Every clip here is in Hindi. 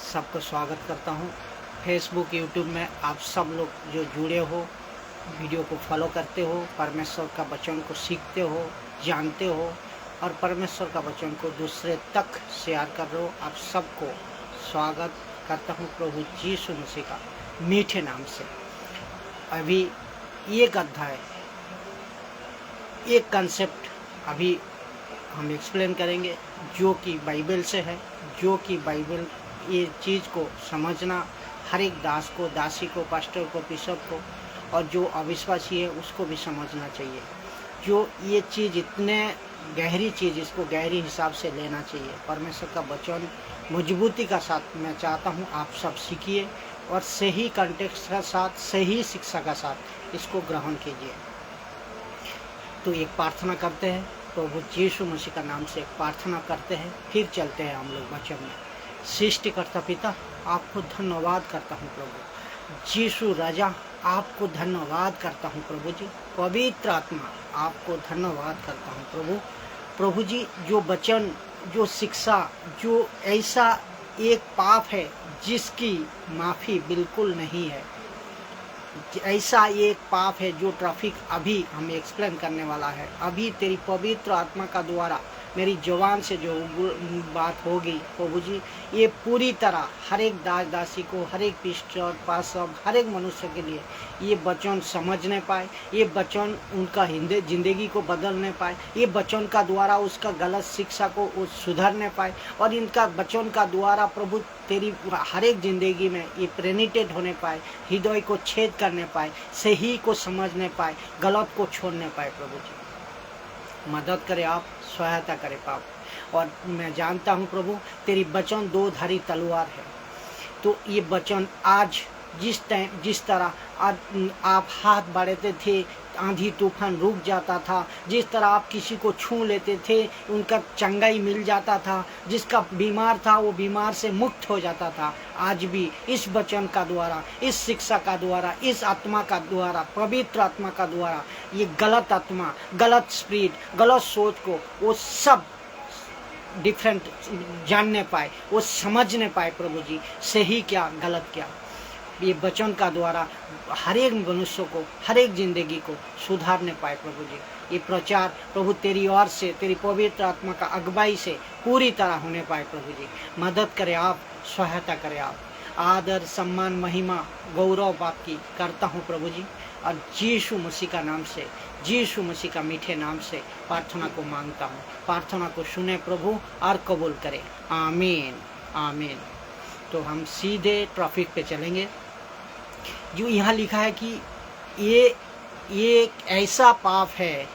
सबको स्वागत करता हूं। फेसबुक यूट्यूब में आप सब लोग जो जुड़े हो, वीडियो को फॉलो करते हो, परमेश्वर का वचन को सीखते हो, जानते हो और परमेश्वर का वचन को दूसरे तक शेयर कर रहे हो, आप सबको स्वागत करता हूं प्रभु यीशु मसीह का मीठे नाम से। अभी एक अध्याय, एक कंसेप्ट अभी हम एक्सप्लेन करेंगे जो कि बाइबल से है, जो कि बाइबल ये चीज़ को समझना हर एक दास को, दासी को, पास्टर को, बिशप को और जो अविश्वासी है उसको भी समझना चाहिए। जो ये चीज़ इतने गहरी चीज़, इसको गहरी हिसाब से लेना चाहिए। परमेश्वर का वचन मजबूती का साथ मैं चाहता हूँ आप सब सीखिए और सही कंटेक्स्ट के साथ, सही शिक्षा का साथ इसको ग्रहण कीजिए। तो एक प्रार्थना करते हैं, प्रभु यीशु मसीह का नाम से प्रार्थना करते हैं, फिर चलते हैं हम लोग वचन में। सृष्टिकर्ता पिता, आपको धन्यवाद करता हूँ प्रभु यीशु राजा, आपको धन्यवाद करता हूँ प्रभु जी। पवित्र आत्मा, आपको धन्यवाद करता हूँ प्रभु जी। जो वचन, जो शिक्षा, जो ऐसा एक पाप है जिसकी माफ़ी बिल्कुल नहीं है, ऐसा एक पाप है जो ट्रैफिक अभी हमें एक्सप्लेन करने वाला है। अभी तेरी पवित्र आत्मा का द्वारा मेरी जवान से जो बात होगी प्रभु जी, ये पूरी तरह हर एक दास दासी को, हर एक पिस्टर पासब, हर एक मनुष्य के लिए ये वचन समझने पाए, ये वचन उनका जिंदगी को बदलने पाए, ये वचन का द्वारा उसका गलत शिक्षा को सुधारने पाए और इनका वचन का द्वारा प्रभु तेरी हर एक ज़िंदगी में ये प्रेनिटेट होने पाए, हृदय को छेद करने पाए, सही को समझने पाए, गलत को छोड़ने पाए। प्रभु जी मदद करे, आप सहायता करे पाप। और मैं जानता हूँ प्रभु तेरी वचन दो धारी तलवार है। तो ये वचन आज जिस तरह आप हाथ बढ़ाते थे, आंधी तूफान रुक जाता था, जिस तरह आप किसी को छू लेते थे उनका चंगाई मिल जाता था, जिसका बीमार था वो बीमार से मुक्त हो जाता था, आज भी इस वचन का द्वारा, इस शिक्षा का द्वारा, इस आत्मा का द्वारा, पवित्र आत्मा का द्वारा ये गलत आत्मा, गलत स्पिरिट, गलत सोच को वो सब डिफरेंट जानने पाए, वो समझने पाए प्रभु जी, सही क्या गलत क्या। ये वचन का द्वारा हर एक मनुष्य को, हर एक जिंदगी को सुधारने पाए प्रभु जी। ये प्रचार प्रभु तेरी ओर से, तेरी पवित्र आत्मा का अगुवाई से पूरी तरह होने पाए प्रभु जी। मदद करे आप, सहायता करे आप। आदर, सम्मान, महिमा, गौरव बात की करता हूँ प्रभु जी और यीशु मसीह का नाम से, यीशु मसीह का मीठे नाम से प्रार्थना को मांगता हूँ। प्रार्थना को सुने प्रभु और कबूल करे। आमीन आमीन। तो हम सीधे टॉपिक पे चलेंगे। जो यहाँ लिखा है कि ये एक ऐसा पाप है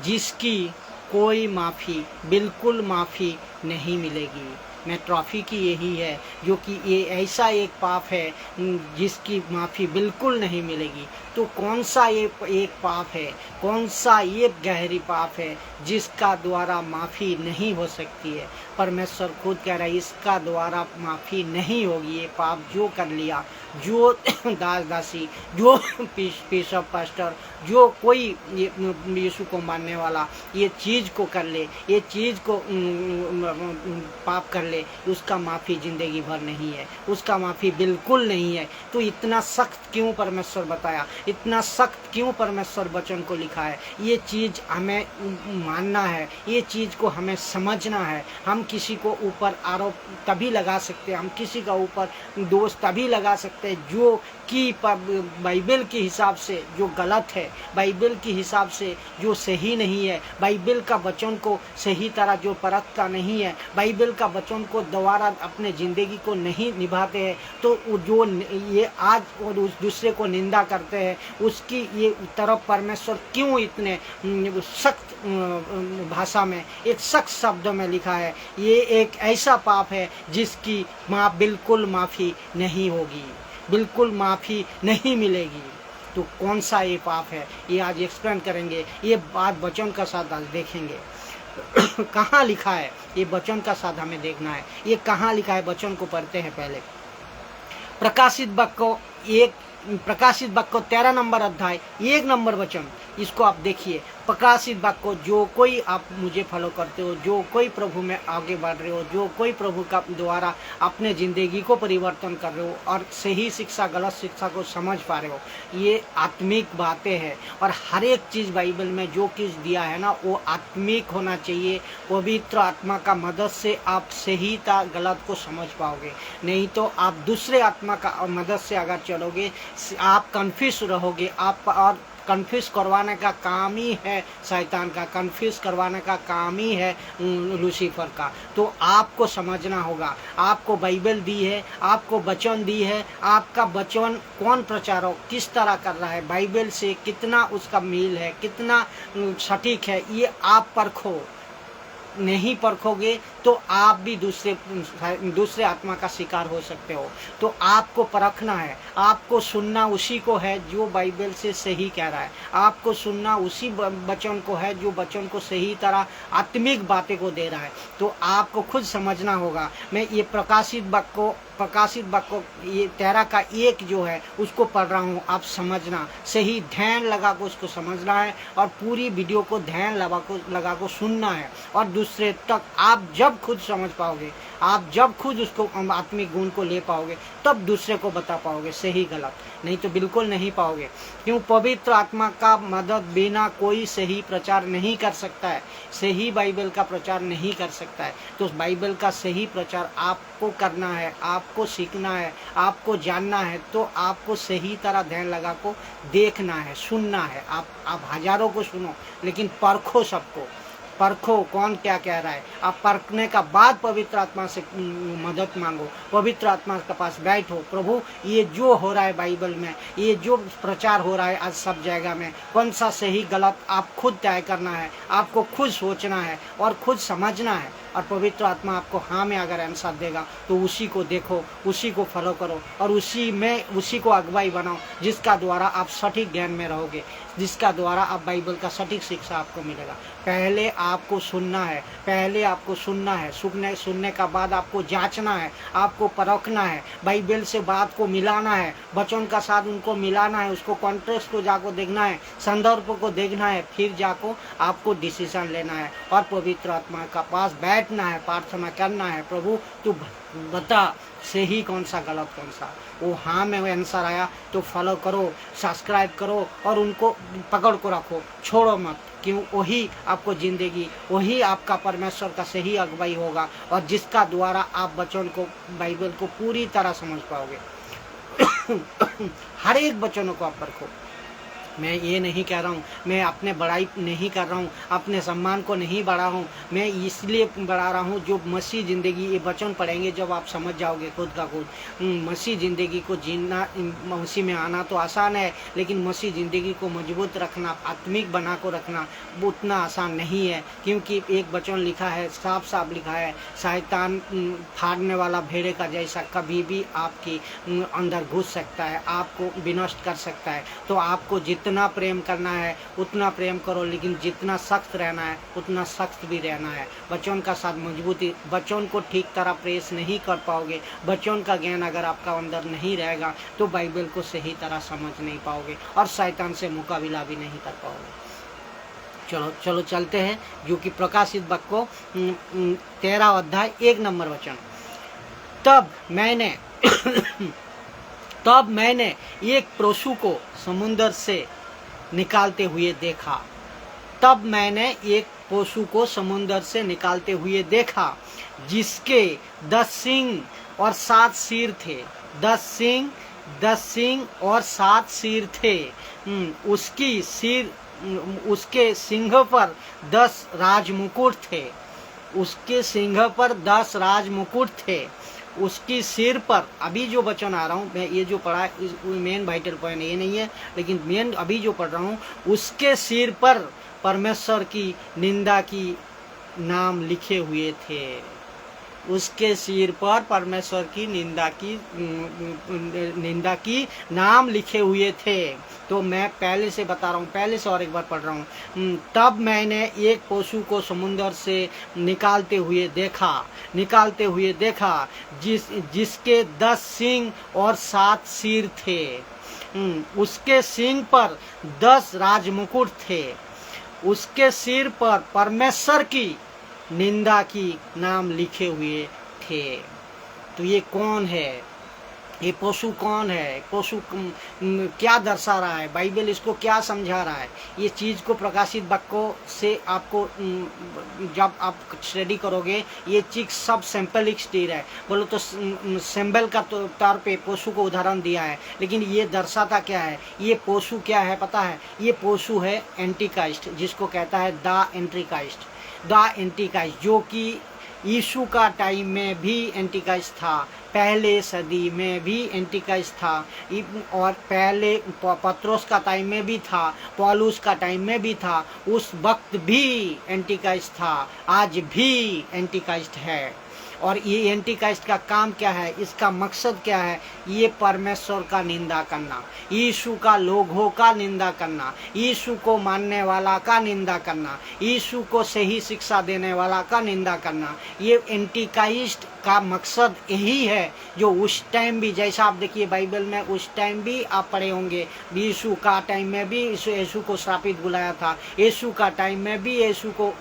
जिसकी कोई माफ़ी, बिल्कुल माफ़ी नहीं मिलेगी। मैं ट्रॉफी की यही है, जो कि ये ऐसा एक पाप है जिसकी माफ़ी बिल्कुल नहीं मिलेगी। तो कौन सा ये एक पाप है, कौन सा ये गहरी पाप है जिसका द्वारा माफ़ी नहीं हो सकती है। परमेश्वर खुद कह रहा है इसका द्वारा माफ़ी नहीं होगी। ये पाप जो कर लिया, जो दास दासी, जो बिशप पास्टर, जो कोई यीशु को मानने वाला ये चीज़ को कर ले, ये चीज़ को पाप कर ले, उसका माफ़ी ज़िंदगी भर नहीं है, उसका माफ़ी बिल्कुल नहीं है। तो इतना सख्त क्यों परमेश्वर बताया, इतना सख्त क्यों परमेश्वर वचन को लिखा है। ये चीज़ हमें मानना है, ये चीज़ को हमें समझना है। हम किसी को ऊपर आरोप तभी लगा सकते हैं, हम किसी का ऊपर दोष तभी लगा सकते हैं जो कि बाइबल के हिसाब से जो गलत है, बाइबल के हिसाब से जो सही नहीं है, बाइबल का वचन को सही तरह जो परखता नहीं है, बाइबल का वचन को दोबारा अपने ज़िंदगी को नहीं निभाते हैं। तो जो ये आज और उस दूसरे को निंदा करते हैं, उसकी ये तरफ परमेश्वर क्यों इतने सख्त भाषा में, एक सख्त शब्दों में लिखा है। ये एक ऐसा पाप है जिसकी बिल्कुल माफ़ी नहीं होगी, बिल्कुल माफ़ी नहीं मिलेगी। तो कौन सा ये पाप है ये आज एक्सप्लेन करेंगे। ये बात वचन का साथ आज देखेंगे। कहाँ लिखा है ये वचन का साथ हमें देखना है। ये कहाँ लिखा है, वचन को पढ़ते हैं पहले। प्रकाशित वाक्य 13 नंबर अध्याय 1 नंबर वचन। इसको आप देखिए। प्रकाशित वाक्य को जो कोई आप मुझे फॉलो करते हो, जो कोई प्रभु में आगे बढ़ रहे हो, जो कोई प्रभु का द्वारा अपने ज़िंदगी को परिवर्तन कर रहे हो और सही शिक्षा गलत शिक्षा को समझ पा रहे हो, ये आत्मिक बातें हैं। और हर एक चीज़ बाइबल में जो कुछ दिया है ना वो आत्मिक होना चाहिए। पवित्र आत्मा का मदद से आप सही था गलत को समझ पाओगे, नहीं तो आप दूसरे आत्मा का मदद से अगर चलोगे आप कन्फ्यूज रहोगे। आप और कन्फ्यूज करवाने का काम ही है शैतान का, कन्फ्यूज करवाने का काम ही है लूसीफर का। तो आपको समझना होगा, आपको बाइबल दी है, आपको वचन दी है, आपका वचन कौन प्रचारक किस तरह कर रहा है, बाइबल से कितना उसका मेल है, कितना सटीक है, ये आप परखो। नहीं परखोगे तो आप भी दूसरे आत्मा का शिकार हो सकते हो। तो आपको परखना है, आपको सुनना उसी को है जो बाइबल से सही कह रहा है, आपको सुनना उसी वचन को है जो वचन को सही तरह आत्मिक बातें को दे रहा है। तो आपको खुद समझना होगा। मैं ये प्रकाशित वाक्य ये 13 का 1 जो है उसको पढ़ रहा हूँ, आप समझना, सही ध्यान लगा को उसको समझना है और पूरी वीडियो को ध्यान लगा को सुनना है। और दूसरे तक आप जब खुद समझ पाओगे, आप जब खुद उसको आत्मिक गुण को ले पाओगे तब दूसरे को बता पाओगे सही गलत, नहीं तो बिल्कुल नहीं पाओगे। क्यों? पवित्र आत्मा का मदद बिना कोई सही प्रचार नहीं कर सकता है, सही बाइबल का प्रचार नहीं कर सकता है। तो बाइबल का सही प्रचार आपको करना है, आपको सीखना है, आपको जानना है। तो आपको सही तरह ध्यान लगा को देखना है, सुनना है। आप हजारों को सुनो लेकिन परखो सबको, परखो कौन क्या कह रहा है। आप परखने का बाद पवित्र आत्मा से मदद मांगो, पवित्र आत्मा के पास बैठो। प्रभु ये जो हो रहा है बाइबल में, ये जो प्रचार हो रहा है आज सब जगह में, कौन सा सही गलत आप खुद तय करना है, आपको खुद सोचना है और खुद समझना है। और पवित्र आत्मा आपको हाँ में अगर आंसर देगा तो उसी को देखो, उसी को फॉलो करो और उसी को अगुवाई बनाओ, जिसका द्वारा आप सटीक ज्ञान में रहोगे, जिसका द्वारा आप बाइबल का सटीक शिक्षा आपको मिलेगा। पहले आपको सुनना है, पहले आपको सुनना है, सुनने का बाद आपको जांचना है, आपको परखना है, बाइबल से बात को मिलाना है, वचन का साथ उनको मिलाना है, उसको कॉन्टेक्स्ट को जाको देखना है, संदर्भ को देखना है, फिर जाको आपको डिसीजन लेना है और पवित्र आत्मा का पास बैठना है, प्रार्थना करना है। प्रभु तू बता सही कौन सा गलत कौन सा। वो हाँ में वो आंसर आया तो फॉलो करो, सब्सक्राइब करो और उनको पकड़ को रखो, छोड़ो मत। क्यों? वही आपको जिंदगी, वही आपका परमेश्वर का सही अगुवाई होगा और जिसका द्वारा आप वचन को बाइबल को पूरी तरह समझ पाओगे। हर एक वचनों को आप परखो। मैं ये नहीं कह रहा हूँ, मैं अपने बड़ाई नहीं कर रहा हूँ, अपने सम्मान को नहीं बढ़ा हूँ, मैं इसलिए बढ़ा रहा हूँ जो मसीह ज़िंदगी, ये वचन पढ़ेंगे जब आप समझ जाओगे खुद का खुद। मसीह ज़िंदगी को जीना, मसीह में आना तो आसान है, लेकिन मसीह ज़िंदगी को मजबूत रखना, आत्मिक बना को रखना उतना आसान नहीं है। क्योंकि एक वचन लिखा है, साफ साफ लिखा है, शैतान फाड़ने वाला भेड़े का जैसा कभी भी आपकी अंदर घुस सकता है, आपको विनष्ट कर सकता है। तो आपको जितना प्रेम करना है उतना प्रेम करो, लेकिन जितना सख्त रहना है उतना सख्त भी रहना है। वचन का साथ मजबूती, वचन को ठीक तरह प्रेस नहीं कर पाओगे, वचन का ज्ञान अगर आपका अंदर नहीं रहेगा तो बाइबल को सही तरह समझ नहीं पाओगे और शैतान से मुकाबला भी नहीं कर पाओगे। चलो चलते हैं, जो कि प्रकाशित वाक्य को 13 अध्याय 1 नंबर वचन। तब मैंने एक पशु को समुद्र से निकालते हुए देखा। तब मैंने एक पशु को समुद्र से निकालते हुए देखा, जिसके 10 सींग और 7 सिर थे। 10 सींग और 7 सिर थे। उसके सिंह पर 10 राजमुकुट थे। उसके सिंह पर 10 राजमुकुट थे। उसकी सिर पर, अभी जो वचन आ रहा हूँ मैं, ये जो पढ़ा मेन वाइटल पॉइंट ये नहीं है, लेकिन मेन अभी जो पढ़ रहा हूँ, उसके सिर पर परमेश्वर की निंदा की नाम लिखे हुए थे। उसके सिर पर परमेश्वर की निंदा की नाम लिखे हुए थे। तो मैं पहले से बता रहा हूँ, पहले से और एक बार पढ़ रहा हूँ। तब मैंने एक पशु को समुद्र से निकालते हुए देखा, जिसके 10 सींग और 7 सिर थे। उसके सींग पर 10 राजमुकुट थे, उसके सिर पर परमेश्वर की निंदा की नाम लिखे हुए थे। तो ये कौन है? ये पशु कौन है? पशु क्या दर्शा रहा है? बाइबल इसको क्या समझा रहा है? ये चीज़ को प्रकाशित वाक्यों से आपको जब आप स्टडी करोगे, ये चीज सब सिंपलिक स्टीर है। बोलो तो सिंबल का तौर पे पशु को उदाहरण दिया है, लेकिन ये दर्शाता क्या है? ये पशु क्या है पता है? ये पशु है एंटीक्राइस्ट, जिसको कहता है द एंटीक्राइस्ट। द एंटीक्राइस्ट जो कि यीशु का टाइम में भी एंटीक्राइस्ट था, पहले सदी में भी एंटीक्राइस्ट था, और पहले पत्रोस का टाइम में भी था, पौलुस का टाइम में भी था, उस वक्त भी एंटीक्राइस्ट था, आज भी एंटीक्राइस्ट है। और ये एंटीक्राइस्ट का काम क्या है? इसका मकसद क्या है? ये परमेश्वर का निंदा करना, यीशु का लोगों का निंदा करना, यीशु को मानने वाला का निंदा करना, यीशु को सही शिक्षा देने वाला का निंदा करना। ये एंटीक्राइस्ट का मकसद यही है, जो उस टाइम भी, जैसा आप देखिए बाइबल में उस टाइम भी आप पढ़े होंगे, यीशु का टाइम में भी यीशु को श्रापित बुलाया था, यीशु का टाइम में भी यीशु को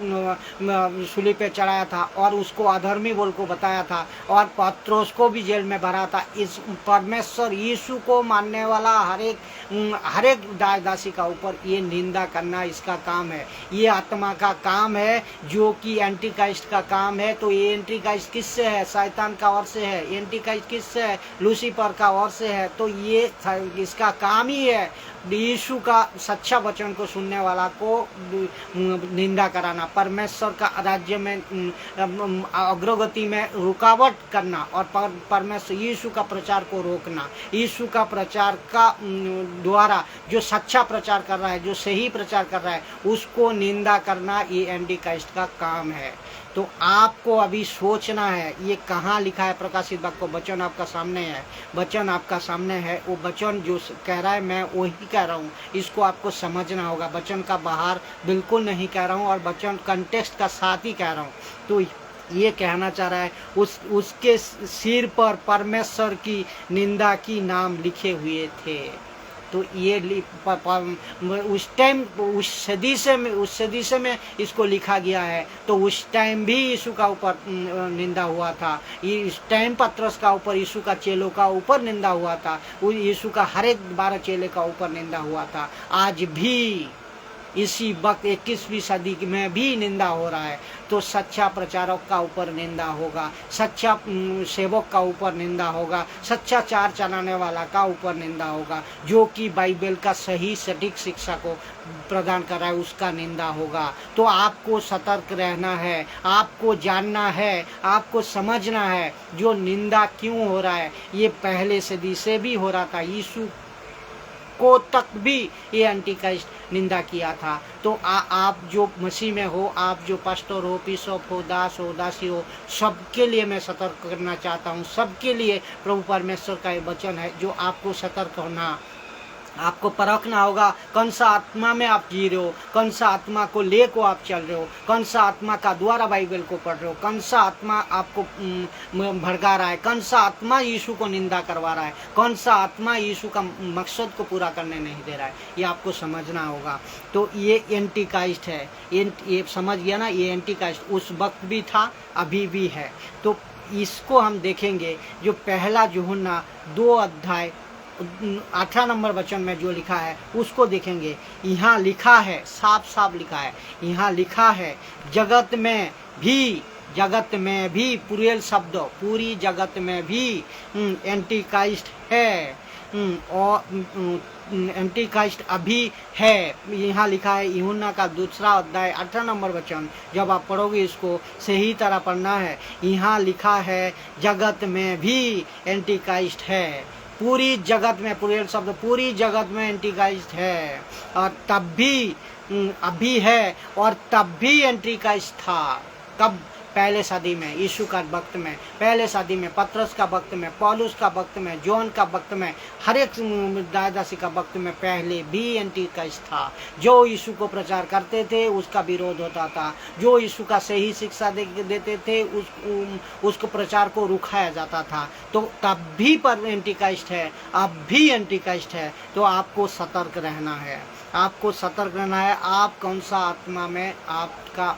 सूली पे चढ़ाया था और उसको अधर्मी बोल को बताया था, और पत्रोस को भी जेल में भरा था। इस परमेश्वर यीशु को मानने वाला हर एक दासी का ऊपर ये निंदा करना इसका काम है। ये आत्मा का काम है, जो कि एंटीक्राइस्ट का काम है। तो ये एंटीक्राइस्ट किससे है? शैतान का ओर से है। एंटीक्राइस्ट किससे है? लूसीफर का ओर से है। तो ये इसका काम ही है यीशु का सच्चा वचन को सुनने वाला को निंदा कराना, परमेश्वर का राज्य में अग्रगति में रुकावट करना, और परमेश्वर यीशु का प्रचार को रोकना। यीशु का प्रचार का द्वारा जो सच्चा प्रचार कर रहा है, जो सही प्रचार कर रहा है, उसको निंदा करना, ये एंटीक्राइस्ट का काम है। तो आपको अभी सोचना है ये कहाँ लिखा है प्रकाशित वाक्य। वचन आपका सामने है, वचन आपका सामने है। वो वचन जो कह रहा है मैं वही कह रहा हूँ, इसको आपको समझना होगा। वचन का बाहर बिल्कुल नहीं कह रहा हूँ, और वचन कंटेक्स्ट का साथ ही कह रहा हूँ। तो ये कहना चाह रहा है उसके सिर पर परमेश्वर की निंदा की नाम लिखे हुए थे। तो ये उस टाइम उस सदी से में इसको लिखा गया है। तो उस टाइम भी यीशु का ऊपर निंदा हुआ था, इस टाइम पत्रस का ऊपर, यीशु का चेलों का ऊपर निंदा हुआ था, यीशु का हर एक 12 चेले का ऊपर निंदा हुआ था। आज भी इसी वक्त 21वीं सदी में भी निंदा हो रहा है। तो सच्चा प्रचारक का ऊपर निंदा होगा, सच्चा सेवक का ऊपर निंदा होगा, सच्चा चार चलाने वाला का ऊपर निंदा होगा, जो कि बाइबल का सही सटीक शिक्षा को प्रदान कर रहा है, उसका निंदा होगा। तो आपको सतर्क रहना है, आपको जानना है, आपको समझना है जो निंदा क्यों हो रहा है। ये पहले सदी से भी हो रहा था, यीशु को तक भी ये एंटीक्राइस्ट निंदा किया था। तो आप जो मसीह में हो, आप जो पास्टर हो, बिशप हो, दास हो, दासी हो, सबके लिए मैं सतर्क करना चाहता हूँ। सबके लिए प्रभु परमेश्वर का ये वचन है जो आपको सतर्क होना, आपको परखना होगा कौन सा आत्मा में आप जी रहे हो, कौन सा आत्मा को ले को आप चल रहे हो, कौन सा आत्मा का द्वारा बाइबल को पढ़ रहे हो, कौन सा आत्मा आपको भड़का रहा है, कौन सा आत्मा यीशु को निंदा करवा रहा है, कौन सा आत्मा यीशु का मकसद को पूरा करने नहीं दे रहा है। ये आपको समझना होगा। तो ये एंटीक्राइस्ट है, ये समझ गया ना। ये एंटीक्राइस्ट उस वक्त भी था, अभी भी है। तो इसको हम देखेंगे। जो पहला यूहन्ना 2 अध्याय 18 नंबर वचन में जो लिखा है उसको देखेंगे। यहाँ लिखा है, साफ साफ लिखा है, यहाँ लिखा है जगत में भी पूरे शब्द, पूरी जगत में भी एंटीक्राइस्ट है, और एंटीक्राइस्ट अभी है। यहाँ लिखा है यूहन्ना का 2 अध्याय 18 नंबर वचन। जब आप पढ़ोगे इसको सही तरह पढ़ना है। यहाँ लिखा है जगत में भी एंटीक्राइस्ट है, पूरी जगत में, पूरे शब्द पूरी जगत में एंटीक्राइस्ट है, और तब भी अभी है, और तब भी एंटीक्राइस्ट था। पहले सदी में, यीशु का वक्त में, पहले सदी में, पतरस का वक्त में, पौलुस का वक्त में, जॉन का वक्त में, हर एक दासी का वक्त में पहले भी एंटी क्राइस्ट था। जो यीशु को प्रचार करते थे उसका विरोध होता था, जो यीशु का सही शिक्षा देते थे उसको प्रचार को रुकाया जाता था। तो तब भी पर एंटी क्राइस्ट है, अब भी एंटी क्राइस्ट है। तो आपको सतर्क रहना है, आपको सतर्क रहना है। आप कौन सा आत्मा में आपका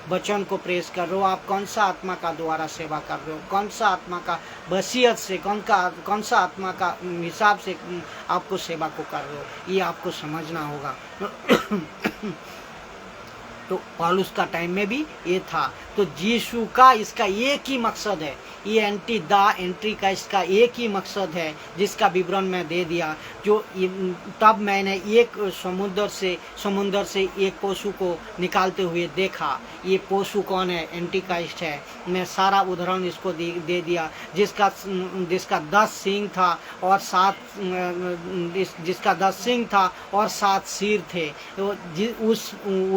वचन को प्रेस कर रहे हो, आप कौन सा आत्मा का द्वारा सेवा कर रहे हो, कौन सा आत्मा का वसीयत से, कौन सा आत्मा का हिसाब से आपको सेवा को कर रहे हो, ये आपको समझना होगा। तो पौलुस का टाइम में भी ये था। तो यीशु का इसका एक ही मकसद है, ये एंटी क्राइस्ट का एक ही मकसद है जिसका विवरण मैं दे दिया। जो तब मैंने एक समुद्र से एक पशु को निकालते हुए देखा। ये पशु कौन है? एंटी क्राइस्ट है। मैं सारा उदाहरण इसको दे दिया। जिसका 10 सींग था और 7 सिर थे। तो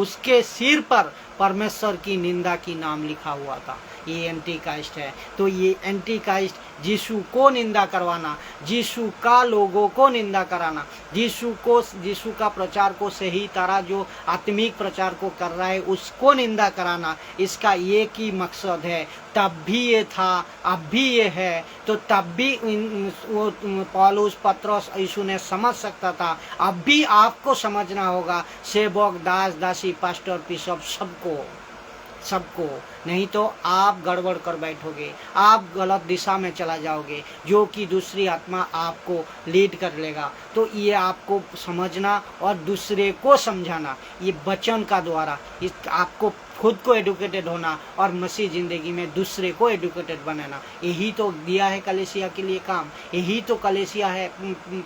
उसके सिर पर परमेश्वर की निंदा की नाम लिखा हुआ था। ये एंटी क्राइस्ट है। तो ये एंटी क्राइस्ट यीशु को निंदा करवाना, यीशु का लोगों को निंदा कराना, यीशु का प्रचार को सही तरह जो आत्मिक प्रचार को कर रहा है उसको निंदा कराना, इसका एक ही मकसद है। तब भी ये था, अब भी ये है। तो तब भी वो पौलुस, पतरस, यीशु ने समझ सकता था। अब भी आपको समझना होगा, सेवक, दास, दासी, पास्टर, बिशप, सबको। नहीं तो आप गड़बड़ कर बैठोगे, आप गलत दिशा में चला जाओगे, जो कि दूसरी आत्मा आपको लीड कर लेगा। तो ये आपको समझना और दूसरे को समझाना, ये वचन का द्वारा आपको खुद को एडुकेटेड होना और मसीह जिंदगी में दूसरे को एडुकेटेड बनाना, यही तो दिया है कलीसिया के लिए काम, यही तो कलीसिया है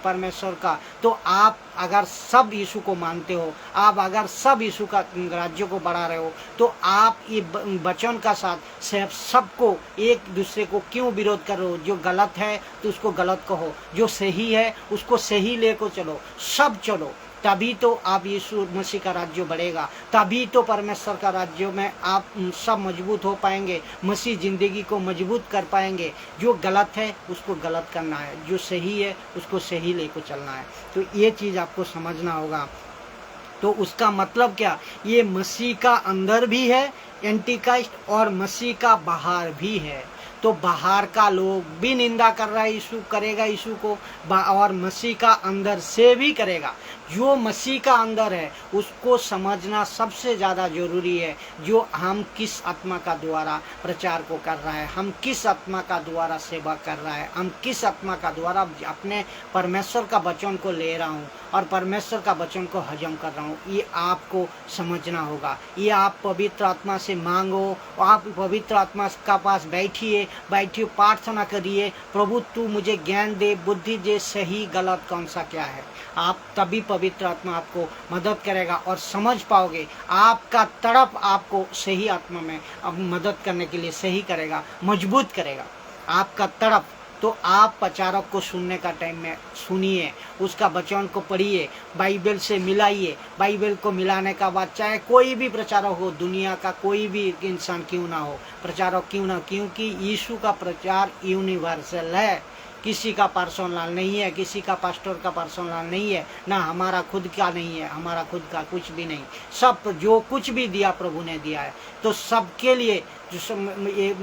परमेश्वर का। तो आप अगर सब यीशु को मानते हो, आप अगर सब यीशु का राज्य को बढ़ा रहे हो, तो आप ये वचन का साथ सबको, एक दूसरे को क्यों विरोध कर रहे हो? जो गलत है तो उसको गलत कहो, जो सही है उसको सही लेकर चलो, सब चलो। तभी तो आप यीशु मसीह का राज्य बढ़ेगा, तभी तो परमेश्वर का राज्य में आप सब मजबूत हो पाएंगे, मसीह जिंदगी को मजबूत कर पाएंगे। जो गलत है उसको गलत करना है, जो सही है उसको सही लेकर चलना है। तो ये चीज़ आपको समझना होगा। तो उसका मतलब क्या? ये मसीह का अंदर भी है एंटी क्राइस्ट और मसीह का बाहर भी है। तो बाहर का लोग भी निंदा कर रहा है, यीशु करेगा यीशु को, और मसीह का अंदर से भी करेगा। जो मसीह का अंदर है उसको समझना सबसे ज़्यादा जरूरी है। जो हम किस आत्मा का द्वारा प्रचार को कर रहा है, हम किस आत्मा का द्वारा सेवा कर रहा है, हम किस आत्मा का द्वारा अपने परमेश्वर का वचन को ले रहा हूँ और परमेश्वर का वचन को हजम कर रहा हूँ, ये आपको समझना होगा। ये आप पवित्र आत्मा से मांगो, आप पवित्र आत्मा का पास बैठिए, प्रार्थना करिए, प्रभु तू मुझे ज्ञान दे, बुद्धि दे, सही गलत कौन सा क्या है। आप तभी पवित्र आत्मा आपको मदद करेगा और समझ पाओगे। आपका तड़प आपको सही आत्मा में अब मदद करने के लिए सही करेगा, मजबूत करेगा आपका तड़प। तो आप प्रचारक को सुनने का टाइम में सुनिए, उसका वचन को पढ़िए, बाइबल से मिलाइए। बाइबल को मिलाने का बाद चाहे कोई भी प्रचारक हो, दुनिया का कोई भी इंसान क्यों ना हो, प्रचारक क्यों ना, क्योंकि यीशु का प्रचार यूनिवर्सल है। किसी का पर्सनल नहीं है, किसी का पास्टर का पर्सनल नहीं है, ना हमारा खुद का नहीं है, हमारा खुद का कुछ भी नहीं। सब जो कुछ भी दिया प्रभु ने दिया है। तो सबके लिए जो ये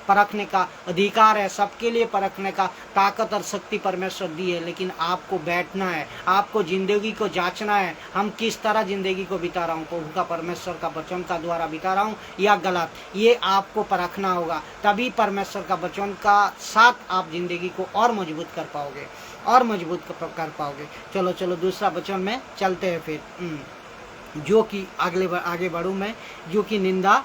परखने का अधिकार है, सबके लिए परखने का ताकत और शक्ति परमेश्वर दी है। लेकिन आपको बैठना है, आपको जिंदगी को जांचना है, हम किस तरह जिंदगी को बिता रहा हूँ, प्रभु का परमेश्वर का वचन का द्वारा बिता रहा हूँ या गलत, ये आपको परखना होगा। तभी परमेश्वर का वचन का साथ आप जिंदगी को और मजबूत कर पाओगे, और मजबूत कर पाओगे। चलो दूसरा वचन में चलते हैं फिर, जो कि आगे बढ़ूँ मैं, जो कि निंदा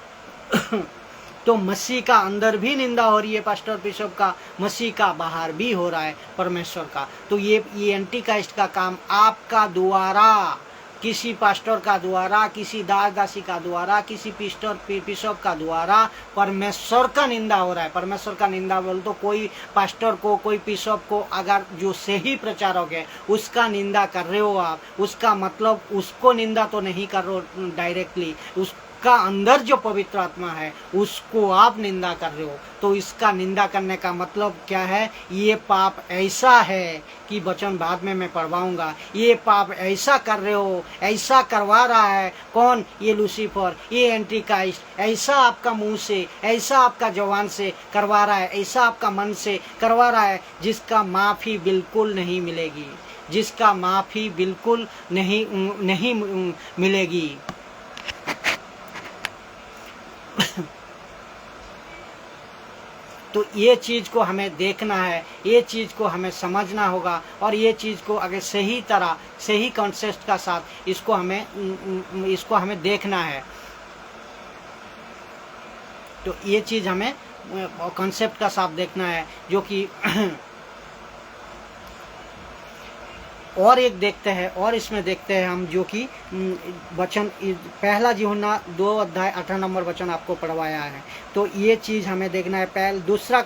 तो मसीह का अंदर भी निंदा हो रही है पास्टर बिशप का, मसीह का बाहर भी हो रहा है परमेश्वर का। तो ये एंटी क्राइस्ट का काम आपका द्वारा, किसी पास्टर का द्वारा, किसी दास दासी का द्वारा, किसी बिशप का द्वारा परमेश्वर का निंदा हो रहा है। परमेश्वर का निंदा बोल तो कोई पास्टर को, कोई बिशप को अगर जो सही प्रचारक है उसका निंदा कर रहे हो आप, उसका मतलब उसको निंदा तो नहीं कर रहे हो डायरेक्टली, आपका अंदर जो पवित्र आत्मा है उसको आप निंदा कर रहे हो। तो इसका निंदा करने का मतलब क्या है? ये पाप ऐसा है कि वचन बाद में मैं पढ़वाऊंगा। ये पाप ऐसा कर रहे हो, ऐसा करवा रहा है कौन? ये लूसीफर, ये एंटी क्राइस्ट, ऐसा आपका मुंह से, ऐसा आपका जवान से करवा रहा है, ऐसा आपका मन से करवा रहा है, जिसका माफ़ी बिल्कुल नहीं मिलेगी, जिसका माफ़ी बिल्कुल नहीं मिलेगी। तो ये चीज़ को हमें देखना है, ये चीज़ को हमें समझना होगा, और ये चीज़ को अगर सही तरह, सही कॉन्सेप्ट का साथ इसको हमें देखना है। तो ये चीज़ हमें कॉन्सेप्ट का साथ देखना है, जो कि और एक देखते हैं, और इसमें देखते हैं हम, जो कि वचन पहला यूहन्ना 2 अध्याय 18 नंबर वचन आपको पढ़वाया है। तो ये चीज़ हमें देखना है। पहले दूसरा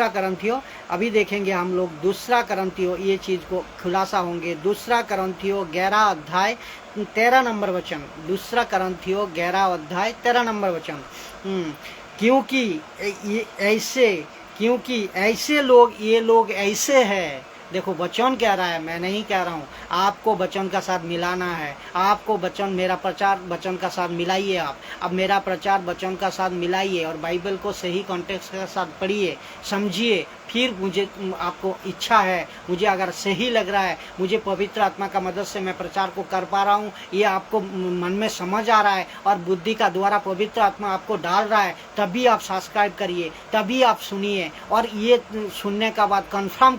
करंथियो अभी देखेंगे हम लोग। दूसरा करंथियो ये चीज़ को खुलासा होंगे। दूसरा करंथियो 11 अध्याय 13 नंबर वचन। दूसरा करंथियो 11 अध्याय 13 नंबर वचन। क्योंकि ऐसे लोग, ये लोग ऐसे हैं। देखो वचन कह रहा है, मैं नहीं कह रहा हूँ। आपको वचन का साथ मिलाना है, आपको वचन, मेरा प्रचार वचन का साथ मिलाइए। आप अब मेरा प्रचार वचन का साथ मिलाइए और बाइबल को सही कॉन्टेक्स्ट के साथ पढ़िए, समझिए। फिर मुझे, आपको इच्छा है, मुझे अगर सही लग रहा है, मुझे पवित्र आत्मा का मदद से मैं प्रचार को कर पा रहा हूँ, ये आपको मन में समझ आ रहा है और बुद्धि का द्वारा पवित्र आत्मा आपको डाल रहा है, तभी आप सब्सक्राइब करिए, तभी आप सुनिए, और ये सुनने का बाद कंफर्म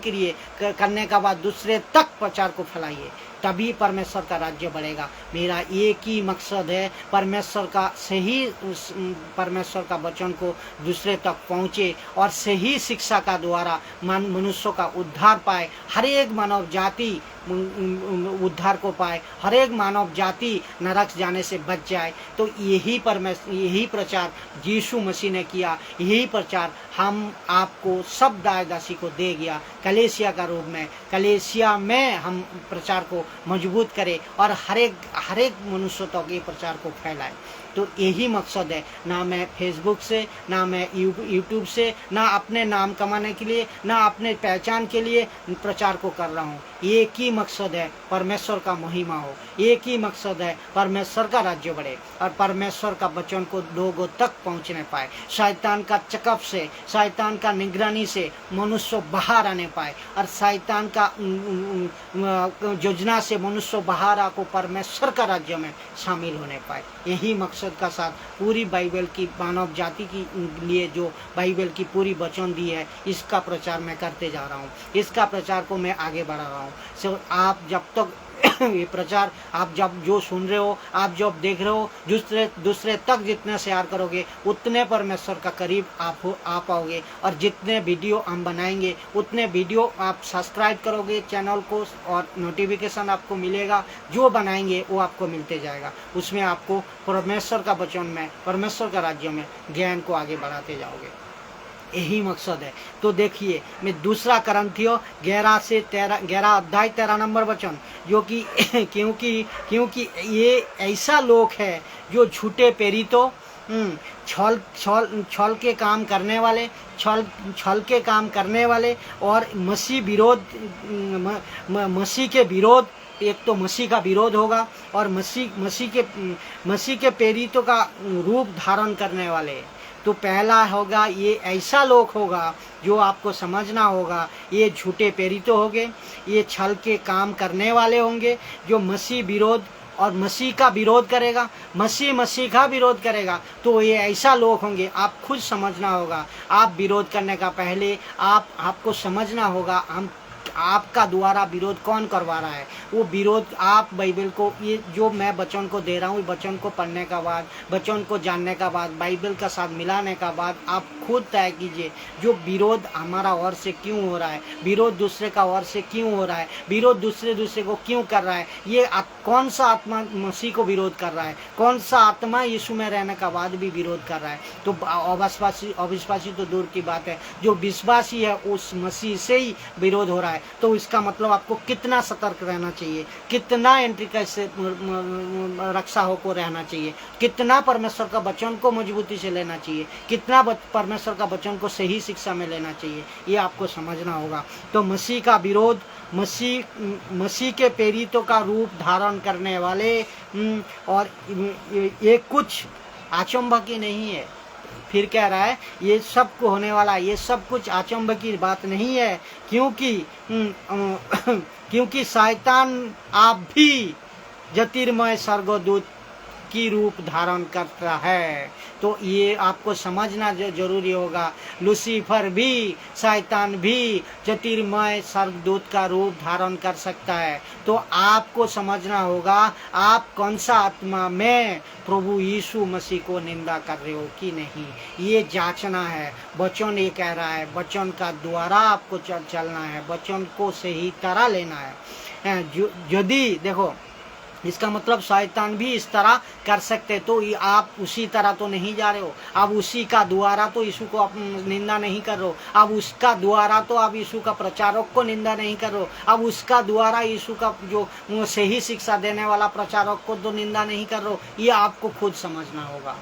करने का बाद दूसरे तक प्रचार को फैलाइए, तभी परमेश्वर का राज्य बढ़ेगा। मेरा एक ही मकसद है, परमेश्वर का वचन को दूसरे तक पहुँचे और सही शिक्षा का द्वारा मनुष्यों का उद्धार पाए, हर एक मानव जाति उद्धार को पाए, हर एक मानव जाति नरक जाने से बच जाए। तो यही प्रचार यीशु मसीह ने किया, यही प्रचार हम आपको सब दासी को दे गया कलीसिया का रूप में। कलीसिया में हम प्रचार को मजबूत करें और हर एक मनुष्य तक ये प्रचार को फैलाए। तो यही मकसद है। ना मैं फेसबुक से, ना मैं यूट्यूब से, ना अपने नाम कमाने के लिए, ना अपने पहचान के लिए प्रचार को कर रहा हूँ। एक ही मकसद है, परमेश्वर का महिमा हो। एक ही मकसद है, परमेश्वर का राज्य बढ़े और परमेश्वर का वचन को लोगों तक पहुँचने पाए। शैतान का चकप से, शैतान का निगरानी से मनुष्य बाहर आने पाए और शैतान का योजना से मनुष्य बाहर आकर परमेश्वर का राज्य में शामिल होने पाए। यही मकसद का साथ पूरी बाइबल की मानव जाति के लिए जो बाइबल की पूरी वचन दी है, इसका प्रचार मैं करते जा रहा हूँ। इसका प्रचार को मैं आगे बढ़ा रहा हूँ। सो आप जब तक ये प्रचार, आप जब जो सुन रहे हो, आप जब देख रहे हो, दूसरे तक जितने शेयर करोगे, उतने परमेश्वर का करीब आप पाओगे। और जितने वीडियो हम बनाएंगे, उतने वीडियो आप सब्सक्राइब करोगे चैनल को और नोटिफिकेशन आपको मिलेगा। जो बनाएंगे वो आपको मिलते जाएगा। उसमें आपको परमेश्वर का वचन में, परमेश्वर का राज्य में ज्ञान को आगे बढ़ाते जाओगे। यही मकसद है। तो देखिए, मैं दूसरा करंथियो 11 अध्याय 13 नंबर वचन, जो कि क्योंकि ये ऐसा लोग है जो झूठे प्रेरितों, छल के काम करने वाले, छल के काम करने वाले और मसीह के विरोध, एक तो मसीह का विरोध होगा और मसीह के प्रेरितों का रूप धारण करने वाले। तो पहला होगा, ये ऐसा लोग होगा जो आपको समझना होगा, ये झूठे प्रेरित होंगे, ये छल के काम करने वाले होंगे, जो मसीह विरोध और मसीह का विरोध करेगा, मसीह का विरोध करेगा। तो ये ऐसा लोग होंगे, आप खुद समझना होगा। आप विरोध करने का पहले आपको समझना होगा आपका द्वारा विरोध कौन करवा रहा है। वो विरोध आप बाइबल को, ये जो मैं वचन को दे रहा हूँ, वचन को पढ़ने का बाद, वचन को जानने का बाद, बाइबल का साथ मिलाने का बाद आप खुद तय कीजिए जो विरोध हमारा ओर से क्यों हो रहा है, विरोध दूसरे का ओर से क्यों हो रहा है, विरोध दूसरे को क्यों कर रहा है। ये कौन सा आत्मा मसीह को विरोध कर रहा है, कौन सा आत्मा यीशु में रहने का बाद भी विरोध कर रहा है। तो अविश्वासी तो दूर की बात है, जो विश्वासी है उस मसीह से ही विरोध हो रहा है। तो इसका मतलब आपको कितना सतर्क रहना चाहिए, कितना एंट्री कैसे रक्षा हो को रहना चाहिए, कितना परमेश्वर का वचन को मजबूती से लेना चाहिए, कितना परमेश्वर का वचन को सही शिक्षा में लेना चाहिए, ये आपको समझना होगा। तो मसीह का विरोध, मसीह के प्रेरितों का रूप धारण करने वाले और ये कुछ अचंभा की नहीं है। फिर कह रहा है ये सब को होने वाला, ये सब कुछ अचंभा की बात नहीं है, क्योंकि शैतान आप भी ज्योतिर्मय स्वर्गदूत की रूप धारण करता है। तो ये आपको समझना जो जरूरी होगा, लूसीफर भी, शैतान भी ज्योतिर्मय स्वर्गदूत का रूप धारण कर सकता है। तो आपको समझना होगा आप कौन सा आत्मा में प्रभु यीशु मसीह को निंदा कर रहे हो कि नहीं, ये जांचना है। वचन ये कह रहा है, वचन का द्वारा आपको चलना है, वचन को सही तरह लेना है। यदि देखो इसका मतलब शैतान भी इस तरह कर सकते, तो आप उसी तरह तो नहीं जा रहे हो, आप उसी का द्वारा तो यीशु को आप निंदा नहीं कर रहे हो, आप उसका द्वारा तो आप यीशु का प्रचारक को निंदा नहीं कर रहे हो, आप उसका द्वारा यीशु का जो सही शिक्षा देने वाला प्रचारक को तो निंदा नहीं कर रहे हो। ये आपको खुद समझना होगा,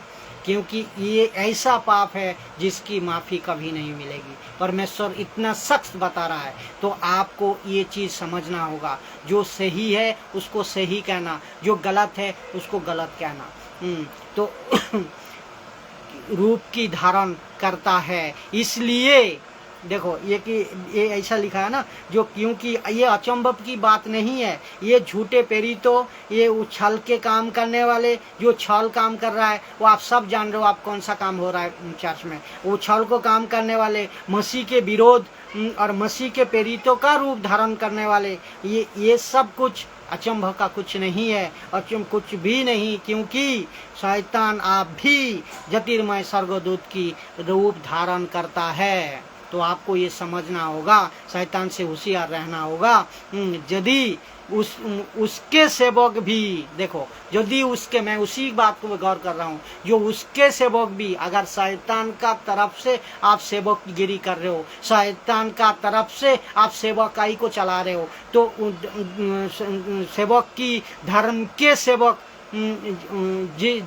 क्योंकि ये ऐसा पाप है जिसकी माफ़ी कभी नहीं मिलेगी। परमेश्वर इतना सख्त बता रहा है, तो आपको ये चीज़ समझना होगा। जो सही है उसको सही कहना, जो गलत है उसको गलत कहना। तो रूप की धारण करता है, इसलिए देखो ये कि ये ऐसा लिखा है ना, जो क्योंकि ये अचंभव की बात नहीं है, ये झूठे प्रेरितों, ये उछल के काम करने वाले, जो छल काम कर रहा है वो आप सब जान रहे हो। आप कौन सा काम हो रहा है चर्च में, उछल को काम करने वाले, मसीह के विरोध और मसीह के प्रेरितों का रूप धारण करने वाले, ये सब कुछ अचंभव का कुछ नहीं है, अचंभ कुछ भी नहीं, क्योंकि शैतान आप भी ज्योतिर्मय स्वर्गदूत की रूप धारण करता है। तो आपको ये समझना होगा, शैतान से होशियार रहना होगा। यदि उसके सेवक भी, देखो यदि उसके, मैं उसी बात को गौर कर रहा हूँ, जो उसके सेवक भी अगर शैतान का तरफ से आप सेवक गिरी कर रहे हो, शैतान का तरफ से आप सेवकाई को चला रहे हो, तो सेवक की धर्म के सेवक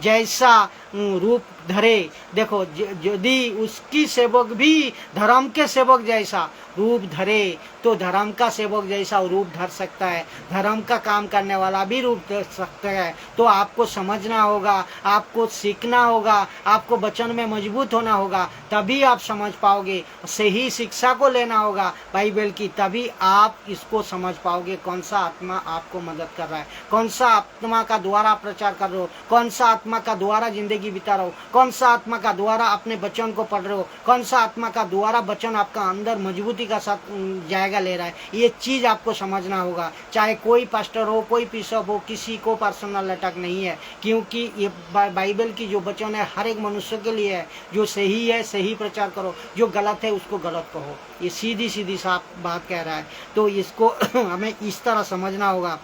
जैसा रूप धरे, देखो यदि उसकी सेवक भी धर्म के सेवक जैसा रूप धरे, तो धर्म का सेवक जैसा रूप धर सकता है, धर्म का काम करने वाला भी रूप धर सकता है। तो आपको समझना होगा, आपको सीखना होगा, आपको वचन में मजबूत होना होगा, तभी आप समझ पाओगे। सही शिक्षा को लेना होगा बाइबल की, तभी आप इसको समझ पाओगे कौन सा आत्मा आपको मदद कर रहा है, कौन सा आत्मा का द्वारा प्रचार कर रहे हो, कौन सा आत्मा का द्वारा जिंदगी बिता रहे हो, कौन सा आत्मा का द्वारा अपने वचन को पढ़ रहे हो, कौन सा आत्मा का द्वारा वचन आपका अंदर मजबूती का साथ जायगा ले रहा है। ये चीज आपको समझना होगा। चाहे कोई पास्टर हो, कोई बिशप हो, किसी को पर्सनल अटैक नहीं है, क्योंकि ये बाइबल की जो वचन है हर एक मनुष्य के लिए है। जो सही है सही प्रचार करो, जो गलत है उसको गलत कहो। ये सीधी सीधी साफ बात कह रहा है। तो इसको हमें इस तरह समझना होगा।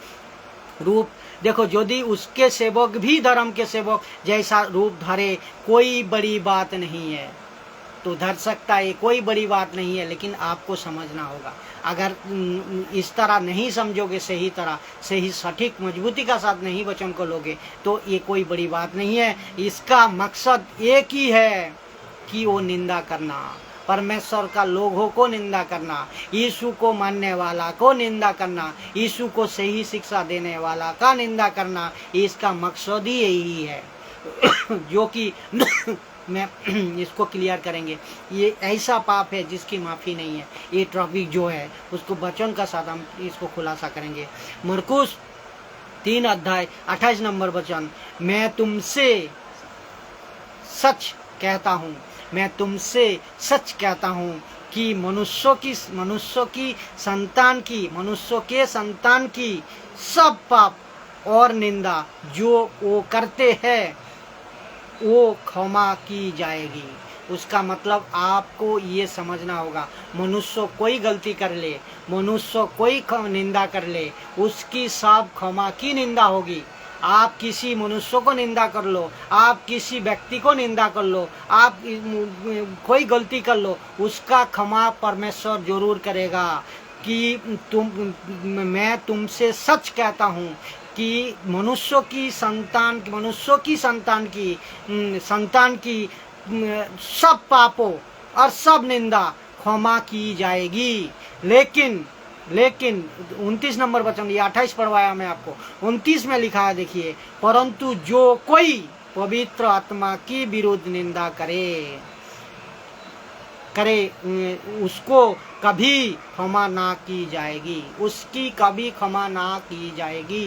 रूप देखो, यदि उसके सेवक भी धर्म के सेवक जैसा रूप धरे, कोई बड़ी बात नहीं है, तो धर सकता है, कोई बड़ी बात नहीं है। लेकिन आपको समझना होगा, अगर इस तरह नहीं समझोगे, सही तरह सही सटीक मजबूती का साथ नहीं वचन को लोगे, तो ये कोई बड़ी बात नहीं है। इसका मकसद एक ही है कि वो निंदा करना, परमेश्वर का लोगों को निंदा करना, यीशु को मानने वाला को निंदा करना, यीशु को सही शिक्षा देने वाला का निंदा करना। इसका मकसद ही यही है जो कि मैं इसको क्लियर करेंगे। ये ऐसा पाप है जिसकी माफ़ी नहीं है। ये टॉपिक जो है उसको वचन का साथ हम इसको खुलासा करेंगे। मरकुस 3 अध्याय 28 नंबर वचन, मैं तुमसे सच कहता हूँ, मैं तुमसे सच कहता हूँ कि मनुष्यों के संतान की सब पाप और निंदा जो वो करते हैं वो क्षमा की जाएगी। उसका मतलब आपको ये समझना होगा, मनुष्य कोई गलती कर ले, मनुष्य कोई निंदा कर ले, उसकी सब क्षमा की निंदा होगी। आप किसी मनुष्य को निंदा कर लो, आप किसी व्यक्ति को निंदा कर लो, आप कोई गलती कर लो, उसका क्षमा परमेश्वर जरूर करेगा। कि मैं तुमसे सच कहता हूँ कि मनुष्यों की संतान की सब पापों और सब निंदा क्षमा की जाएगी। लेकिन 29 नंबर वचन, ये 28 पढ़वाया मैं आपको, 29 में लिखा है, देखिए, परंतु जो कोई पवित्र आत्मा की विरुद्ध निंदा करे उसको कभी क्षमा ना की जाएगी, उसकी कभी क्षमा ना की जाएगी।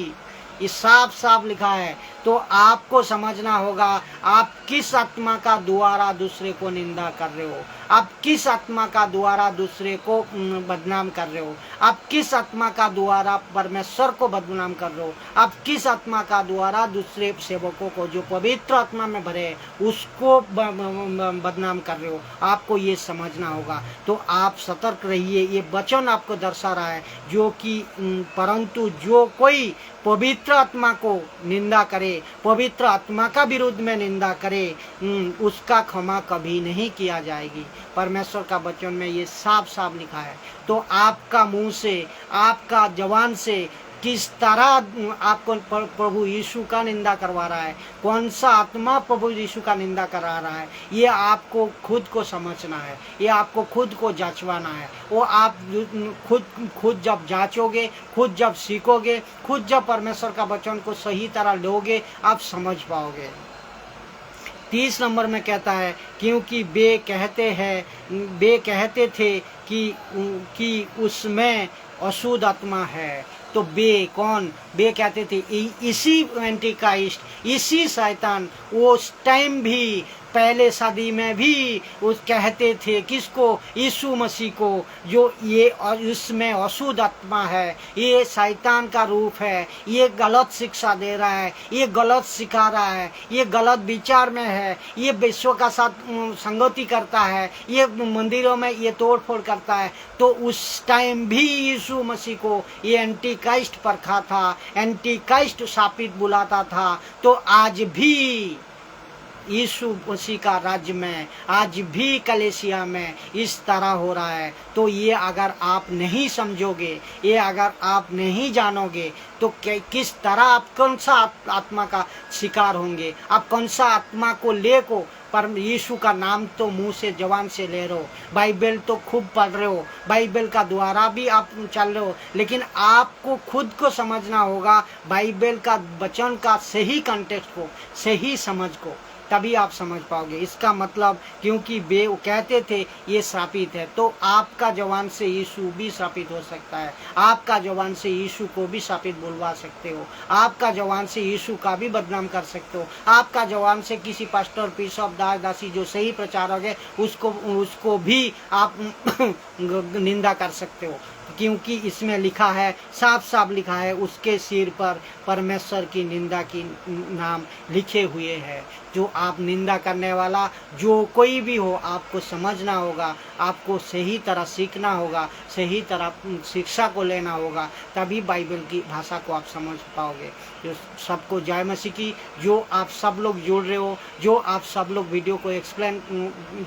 ये साफ साफ लिखा है। तो आपको समझना होगा आप किस आत्मा का द्वारा दूसरे को निंदा कर रहे हो, आप किस आत्मा का द्वारा दूसरे को बदनाम कर रहे हो, आप किस आत्मा का द्वारा परमेश्वर को बदनाम कर रहे हो, आप किस आत्मा का द्वारा दूसरे सेवकों को जो पवित्र आत्मा में भरे उसको बदनाम कर रहे हो। आपको ये समझना होगा। तो आप सतर्क रहिए। ये वचन आपको दर्शा रहा है जो कि परंतु जो कोई पवित्र आत्मा को निंदा करे, पवित्र आत्मा का विरुद्ध में निंदा करे, उसका क्षमा कभी नहीं किया जाएगी। परमेश्वर का वचन में ये साफ साफ लिखा है। तो आपका मुंह से, आपका जवान से किस तरह आपको प्रभु यीशु का निंदा करवा रहा है, कौन सा आत्मा प्रभु यीशु का निंदा करा रहा है, ये आपको खुद को समझना है, ये आपको खुद को जांचवाना है। वो आप खुद जब जांचोगे, खुद जब सीखोगे, खुद जब परमेश्वर का वचन को सही तरह लोगे, आप समझ पाओगे। 30 नंबर में कहता है, क्योंकि वे कहते थे कि उसमें अशुद्ध आत्मा है। तो वे कहते थे, इसी एंटीक्राइस्ट, इसी शैतान उस टाइम भी, पहले सदी में भी उस कहते थे किसको, यीशु मसीह को, जो ये इसमें अशुद्ध आत्मा है, ये शैतान का रूप है, ये गलत शिक्षा दे रहा है, ये गलत सिखा रहा है, ये गलत विचार में है, ये विश्व का साथ संगति करता है, ये मंदिरों में ये तोड़ फोड़ करता है। तो उस टाइम भी यीशु मसीह को ये एंटीक्राइस्ट परखा था, एंटीक्राइस्ट शापित बुलाता था। तो आज भी यीशु मसीह का राज्य में, आज भी कलेसिया में इस तरह हो रहा है। तो ये अगर आप नहीं समझोगे, ये अगर आप नहीं जानोगे, तो किस तरह आप कौन सा आत्मा का शिकार होंगे, आप कौन सा आत्मा को लेको पर यीशु का नाम तो मुंह से जवान से ले रहे हो, बाइबल तो खूब पढ़ रहे हो, बाइबल का द्वारा भी आप चल रहे हो, लेकिन आपको खुद को समझना होगा बाइबल का वचन का सही कंटेक्स्ट को, सही समझ को, तभी आप समझ पाओगे। इसका मतलब क्योंकि वे कहते थे ये श्रापित है, तो आपका जवान से यीशु भी श्रापित हो सकता है, आपका जवान से यीशु को भी श्रापित बुलवा सकते हो, आपका जवान से यीशु का भी बदनाम कर सकते हो, आपका जवान से किसी पास्टर, बिशप, दास दासी जो सही प्रचारक है उसको भी आप निंदा कर सकते हो। क्योंकि इसमें लिखा है, साफ साफ लिखा है, उसके सिर पर परमेश्वर की निंदा की नाम लिखे हुए हैं। जो आप निंदा करने वाला जो कोई भी हो, आपको समझना होगा, आपको सही तरह सीखना होगा, सही तरह शिक्षा को लेना होगा, तभी बाइबल की भाषा को आप समझ पाओगे। जो सबको जय मसीह की। जो आप सब लोग जुड़ रहे हो, जो आप सब लोग वीडियो को एक्सप्लेन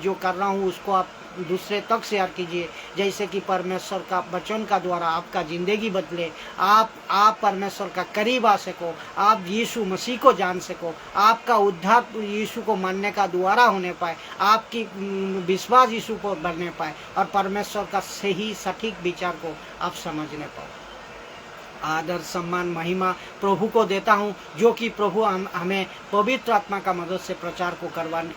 जो कर रहा हूँ उसको आप दूसरे तक शेयर कीजिए, जैसे कि परमेश्वर का वचन का द्वारा आपका ज़िंदगी बदले, आप परमेश्वर का करीब आ सको, आप यीशु मसीह को जान सको, आपका उद्धार यीशु को मानने का द्वारा होने पाए, आपकी विश्वास यीशु को बढ़ने पाए और परमेश्वर का सही सटीक विचार को आप समझने पाओ। आदर, सम्मान, महिमा प्रभु को देता हूँ, जो कि प्रभु हमें पवित्र आत्मा का मदद से प्रचार को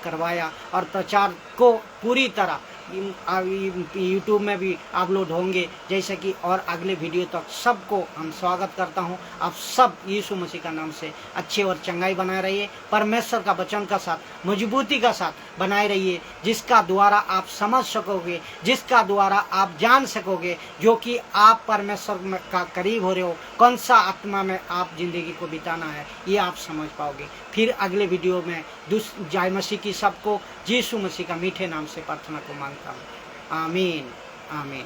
करवाया और प्रचार को पूरी तरह यूट्यूब में भी अपलोड होंगे, जैसे कि और अगले वीडियो तक सबको हम स्वागत करता हूं। आप सब यीशु मसीह का नाम से अच्छे और चंगाई बनाए रहिए, परमेश्वर का वचन का साथ मजबूती का साथ बनाए रहिए, जिसका द्वारा आप समझ सकोगे, जिसका द्वारा आप जान सकोगे जो कि आप परमेश्वर का करीब हो रहे हो, कौन सा आत्मा में आप जिंदगी को बिताना है, ये आप समझ पाओगे। फिर अगले वीडियो में जय मसीह की सबको यीशु मसीह का मीठे नाम से प्रार्थना को मांगता हूँ। आमीन, आमीन।